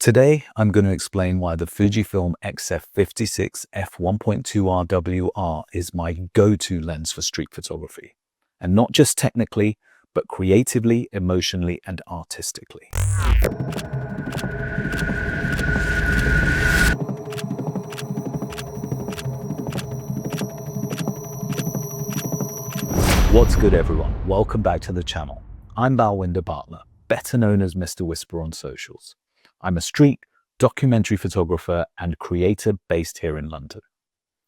Today, I'm going to explain why the Fujifilm XF 56 f1.2 RWR is my go-to lens for street photography. And not just technically, but creatively, emotionally, and artistically. What's good, everyone? Welcome back to the channel. I'm Balwinder Bartler, better known as Mr. Whisper on socials. I'm a street, documentary photographer and creator based here in London.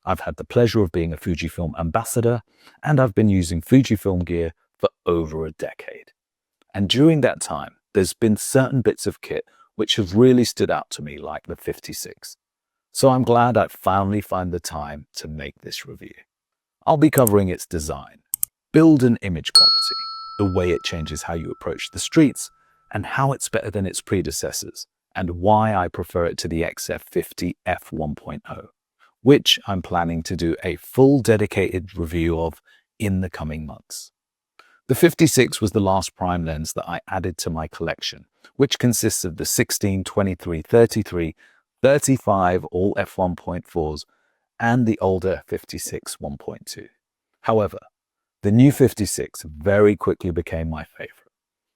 I've had the pleasure of being a Fujifilm ambassador, and I've been using Fujifilm gear for over a decade. And during that time, there's been certain bits of kit which have really stood out to me, like the 56. So I'm glad I finally found the time to make this review. I'll be covering its design, build and image quality, the way it changes how you approach the streets, and how it's better than its predecessors, and why I prefer it to the XF50 f1.0, which I'm planning to do a full dedicated review of in the coming months. The 56 was the last prime lens that I added to my collection, which consists of the 16, 23, 33, 35 all f1.4s and the older 56 1.2. However, the new 56 very quickly became my favorite.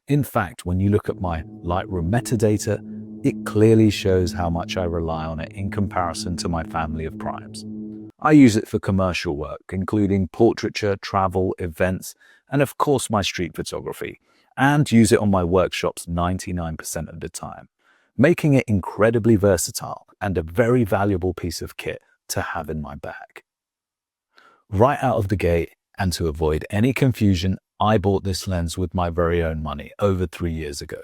In fact, when you look at my Lightroom metadata, it clearly shows how much I rely on it in comparison to my family of primes. I use it for commercial work, including portraiture, travel, events, and of course my street photography, and use it on my workshops 99% of the time, making it incredibly versatile and a very valuable piece of kit to have in my bag. Right out of the gate, and to avoid any confusion, I bought this lens with my very own money over 3 years ago.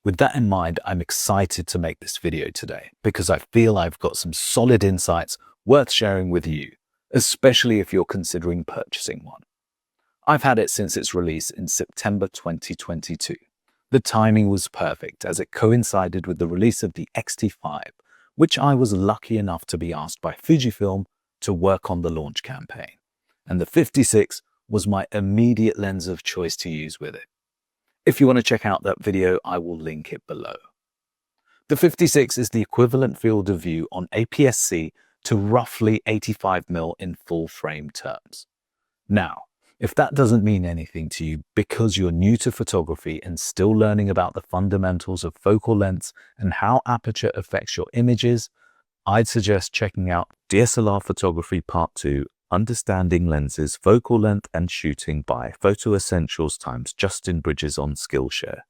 With that in mind, I'm excited to make this video today because I feel I've got some solid insights worth sharing with you, especially if you're considering purchasing one. I've had it since its release in September 2022. The timing was perfect as it coincided with the release of the X-T5, which I was lucky enough to be asked by Fujifilm to work on the launch campaign. And the 56 was my immediate lens of choice to use with it. If you want to check out that video, I will link it below. The 56 is the equivalent field of view on APS-C to roughly 85mm in full frame terms. Now, if that doesn't mean anything to you because you're new to photography and still learning about the fundamentals of focal lengths and how aperture affects your images, I'd suggest checking out DSLR Photography Part 2, Understanding Lenses, Focal Length and Shooting by Photo Essentials x Justin Bridges on Skillshare.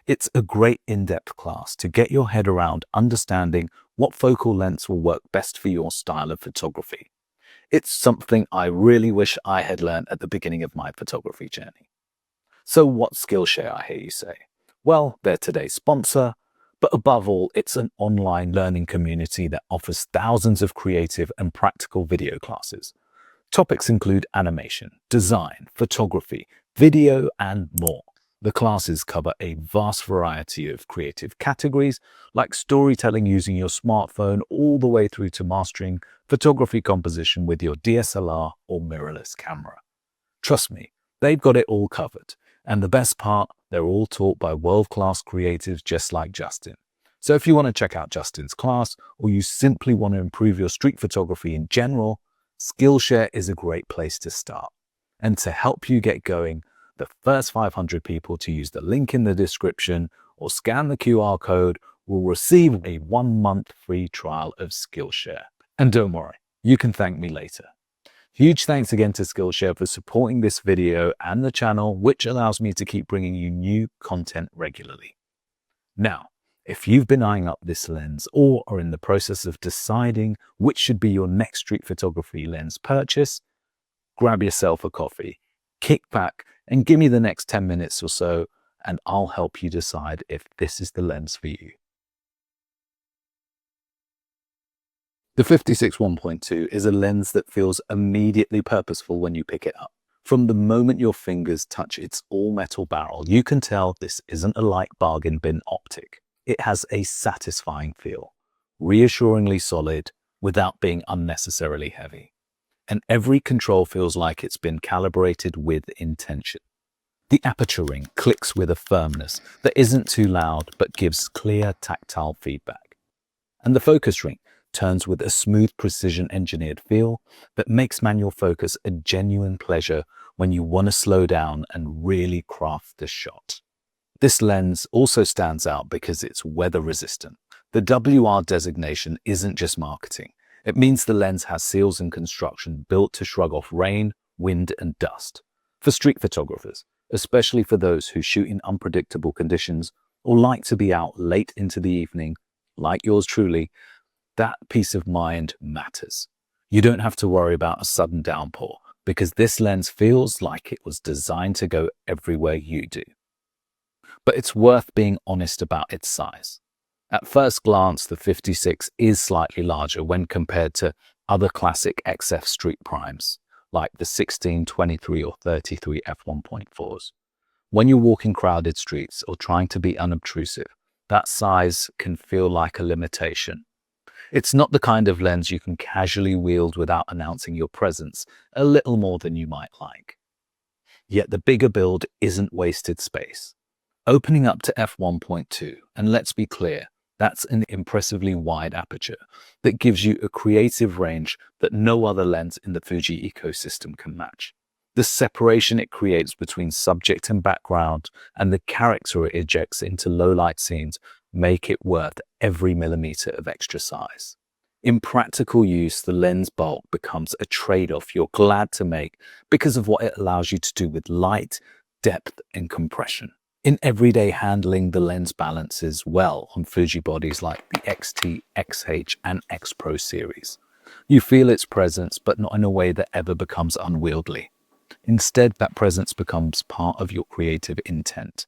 It's a great in-depth class to get your head around understanding what focal lengths will work best for your style of photography. It's something I really wish I had learned at the beginning of my photography journey. So what's Skillshare, I hear you say? Well, they're today's sponsor, but above all, it's an online learning community that offers thousands of creative and practical video classes. Topics include animation, design, photography, video, and more. The classes cover a vast variety of creative categories, like storytelling using your smartphone all the way through to mastering photography composition with your DSLR or mirrorless camera. Trust me, they've got it all covered. And the best part, they're all taught by world-class creatives just like Justin. So if you want to check out Justin's class, or you simply want to improve your street photography in general, Skillshare is a great place to start. And to help you get going, the first 500 people to use the link in the description or scan the QR code will receive a 1-month free trial of Skillshare. And don't worry, you can thank me later. Huge thanks again to Skillshare for supporting this video and the channel, which allows me to keep bringing you new content regularly. Now, if you've been eyeing up this lens or are in the process of deciding which should be your next street photography lens purchase, grab yourself a coffee, kick back, and give me the next 10 minutes or so, and I'll help you decide if this is the lens for you. The 56 1.2 is a lens that feels immediately purposeful when you pick it up. From the moment your fingers touch its all-metal barrel, you can tell this isn't a light bargain bin optic. It has a satisfying feel, reassuringly solid without being unnecessarily heavy. And every control feels like it's been calibrated with intention. The aperture ring clicks with a firmness that isn't too loud but gives clear tactile feedback. And the focus ring turns with a smooth, precision-engineered feel that makes manual focus a genuine pleasure when you want to slow down and really craft the shot. This lens also stands out because it's weather-resistant. The WR designation isn't just marketing. It means the lens has seals and construction built to shrug off rain, wind, and dust. For street photographers, especially for those who shoot in unpredictable conditions or like to be out late into the evening, like yours truly, that peace of mind matters. You don't have to worry about a sudden downpour because this lens feels like it was designed to go everywhere you do. But it's worth being honest about its size. At first glance, the 56 is slightly larger when compared to other classic XF street primes, like the 16, 23, or 33 f1.4s. When you're walking crowded streets or trying to be unobtrusive, that size can feel like a limitation. It's not the kind of lens you can casually wield without announcing your presence a little more than you might like. Yet the bigger build isn't wasted space. Opening up to f1.2, and let's be clear, that's an impressively wide aperture that gives you a creative range that no other lens in the Fuji ecosystem can match. The separation it creates between subject and background and the character it ejects into low-light scenes make it worth every millimeter of extra size. In practical use, the lens bulk becomes a trade-off you're glad to make because of what it allows you to do with light, depth, and compression. In everyday handling, the lens balances well on Fuji bodies like the XT, XH, and X Pro series. You feel its presence, but not in a way that ever becomes unwieldy. Instead, that presence becomes part of your creative intent.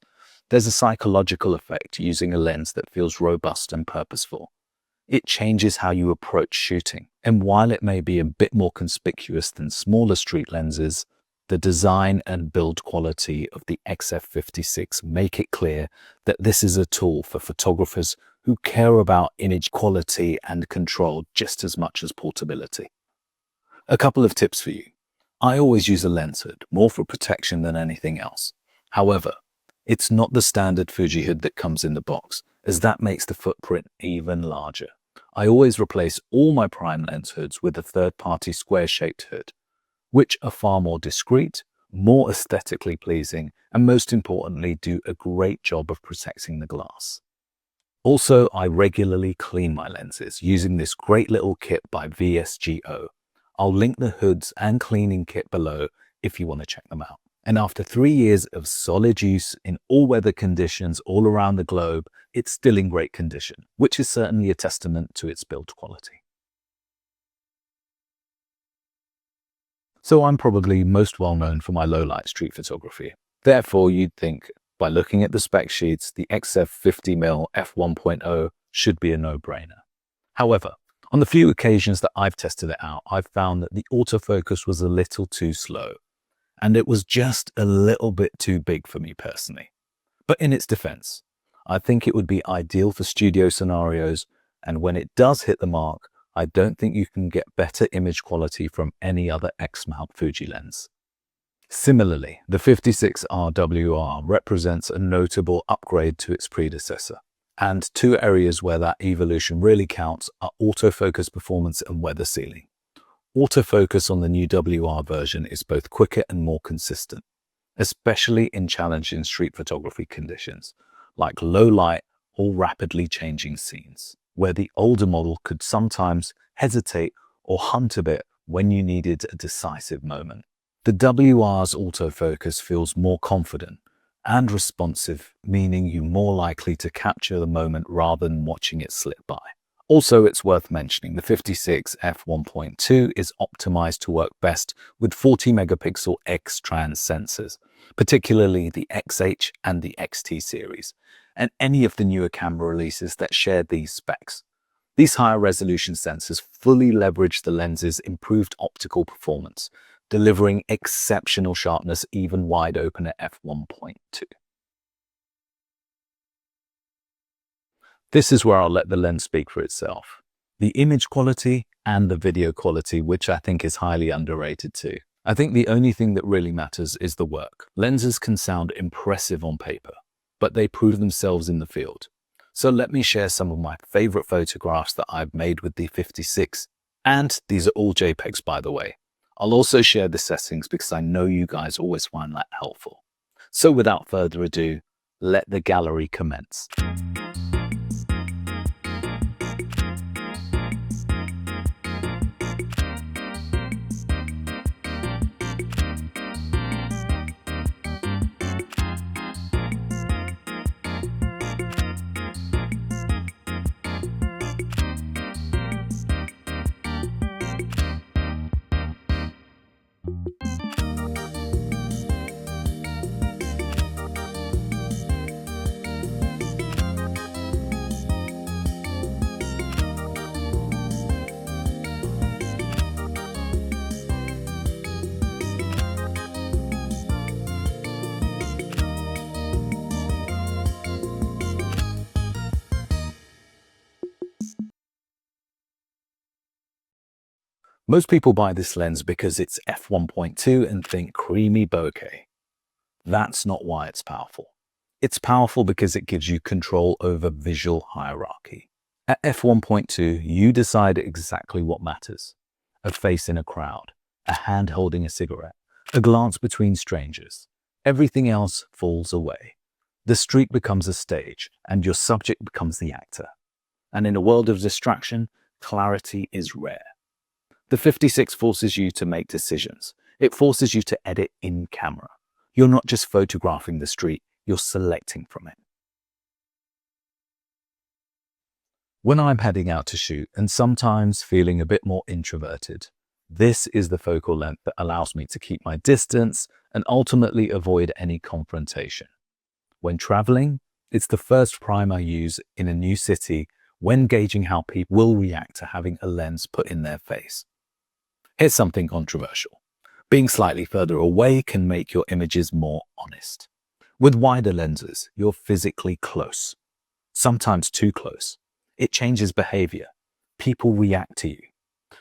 There's a psychological effect using a lens that feels robust and purposeful. It changes how you approach shooting, and while it may be a bit more conspicuous than smaller street lenses, the design and build quality of the XF56 make it clear that this is a tool for photographers who care about image quality and control just as much as portability. A couple of tips for you. I always use a lens hood, more for protection than anything else. However, it's not the standard Fuji hood that comes in the box, as that makes the footprint even larger. I always replace all my prime lens hoods with a third-party square-shaped hood, which are far more discreet, more aesthetically pleasing, and most importantly, do a great job of protecting the glass. Also, I regularly clean my lenses using this great little kit by VSGO. I'll link the hoods and cleaning kit below if you want to check them out. And after 3 years of solid use in all weather conditions all around the globe, it's still in great condition, which is certainly a testament to its build quality. So I'm probably most well known for my low-light street photography. Therefore, you'd think, by looking at the spec sheets, the XF 50mm f1.0 should be a no-brainer. However, on the few occasions that I've tested it out, I've found that the autofocus was a little too slow, and it was just a little bit too big for me personally. But in its defense, I think it would be ideal for studio scenarios, and when it does hit the mark, I don't think you can get better image quality from any other X-mount Fuji lens. Similarly, the 56 RWR represents a notable upgrade to its predecessor, and two areas where that evolution really counts are autofocus performance and weather sealing. Autofocus on the new WR version is both quicker and more consistent, especially in challenging street photography conditions, like low light or rapidly changing scenes, where the older model could sometimes hesitate or hunt a bit when you needed a decisive moment. The WR's autofocus feels more confident and responsive, meaning you're more likely to capture the moment rather than watching it slip by. Also, it's worth mentioning the 56 f1.2 is optimized to work best with 40 megapixel X-trans sensors, particularly the XH and the XT series, and any of the newer camera releases that share these specs. These higher resolution sensors fully leverage the lens's improved optical performance, delivering exceptional sharpness even wide open at f1.2. This is where I'll let the lens speak for itself. The image quality and the video quality, which I think is highly underrated too. I think the only thing that really matters is the work. Lenses can sound impressive on paper, but they prove themselves in the field. So let me share some of my favorite photographs that I've made with the 56. And these are all JPEGs, by the way. I'll also share the settings because I know you guys always find that helpful. So without further ado, let the gallery commence. Most people buy this lens because it's F1.2 and think creamy bokeh. That's not why it's powerful. It's powerful because it gives you control over visual hierarchy. At F1.2, you decide exactly what matters. A face in a crowd, a hand holding a cigarette, a glance between strangers. Everything else falls away. The street becomes a stage, and your subject becomes the actor. And in a world of distraction, clarity is rare. The 56 forces you to make decisions. It forces you to edit in camera. You're not just photographing the street, you're selecting from it. When I'm heading out to shoot and sometimes feeling a bit more introverted, this is the focal length that allows me to keep my distance and ultimately avoid any confrontation. When traveling, it's the first prime I use in a new city when gauging how people will react to having a lens put in their face. Here's something controversial. Being slightly further away can make your images more honest. With wider lenses, you're physically close, sometimes too close. It changes behavior. People react to you.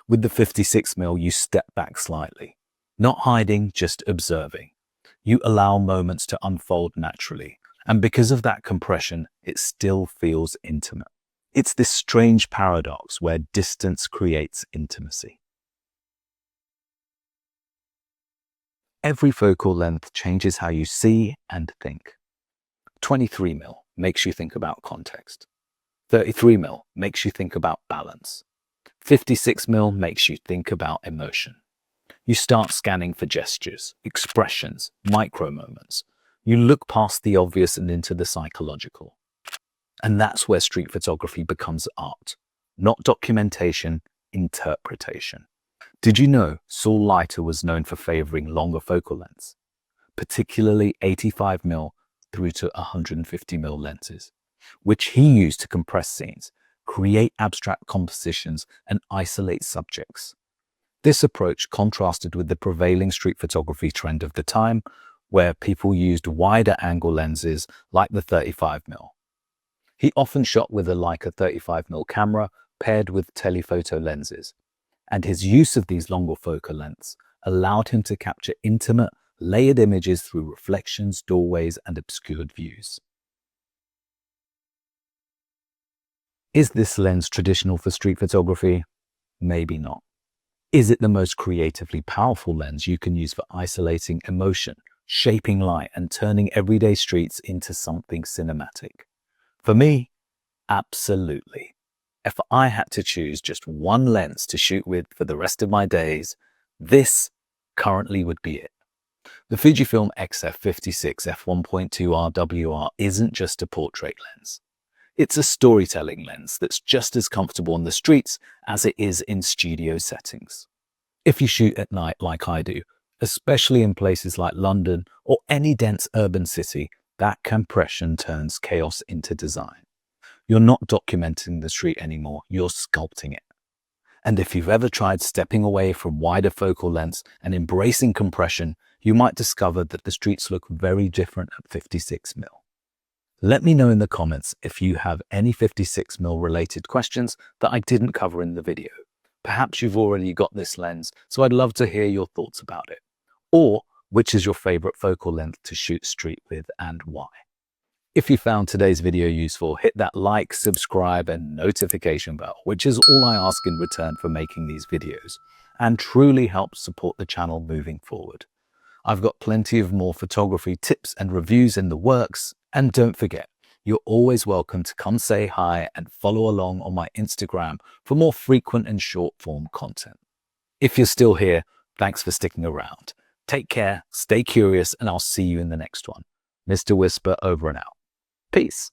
With the 56mm, you step back slightly, not hiding, just observing. You allow moments to unfold naturally, and because of that compression, it still feels intimate. It's this strange paradox where distance creates intimacy. Every focal length changes how you see and think. 23mm makes you think about context. 33mm makes you think about balance. 56mm makes you think about emotion. You start scanning for gestures, expressions, micro moments. You look past the obvious and into the psychological. And that's where street photography becomes art, not documentation, interpretation. Did you know Saul Leiter was known for favoring longer focal lengths, particularly 85mm through to 150mm lenses, which he used to compress scenes, create abstract compositions, and isolate subjects. This approach contrasted with the prevailing street photography trend of the time, where people used wider angle lenses like the 35mm. He often shot with a Leica 35mm camera paired with telephoto lenses, and his use of these longer focal lengths allowed him to capture intimate, layered images through reflections, doorways, and obscured views. Is this lens traditional for street photography? Maybe not. Is it the most creatively powerful lens you can use for isolating emotion, shaping light, and turning everyday streets into something cinematic? For me, absolutely. If I had to choose just one lens to shoot with for the rest of my days, this currently would be it. The Fujifilm XF 56 f1.2 RWR isn't just a portrait lens. It's a storytelling lens that's just as comfortable on the streets as it is in studio settings. If you shoot at night like I do, especially in places like London or any dense urban city, that compression turns chaos into design. You're not documenting the street anymore, you're sculpting it. And if you've ever tried stepping away from wider focal lengths and embracing compression, you might discover that the streets look very different at 56mm. Let me know in the comments if you have any 56mm related questions that I didn't cover in the video. Perhaps you've already got this lens, so I'd love to hear your thoughts about it. Or which is your favorite focal length to shoot street with and why? If you found today's video useful, hit that like, subscribe, and notification bell, which is all I ask in return for making these videos, and truly helps support the channel moving forward. I've got plenty of more photography tips and reviews in the works, and don't forget, you're always welcome to come say hi and follow along on my Instagram for more frequent and short form content. If you're still here, thanks for sticking around. Take care, stay curious, and I'll see you in the next one. Mr. Whisper over and out. Peace.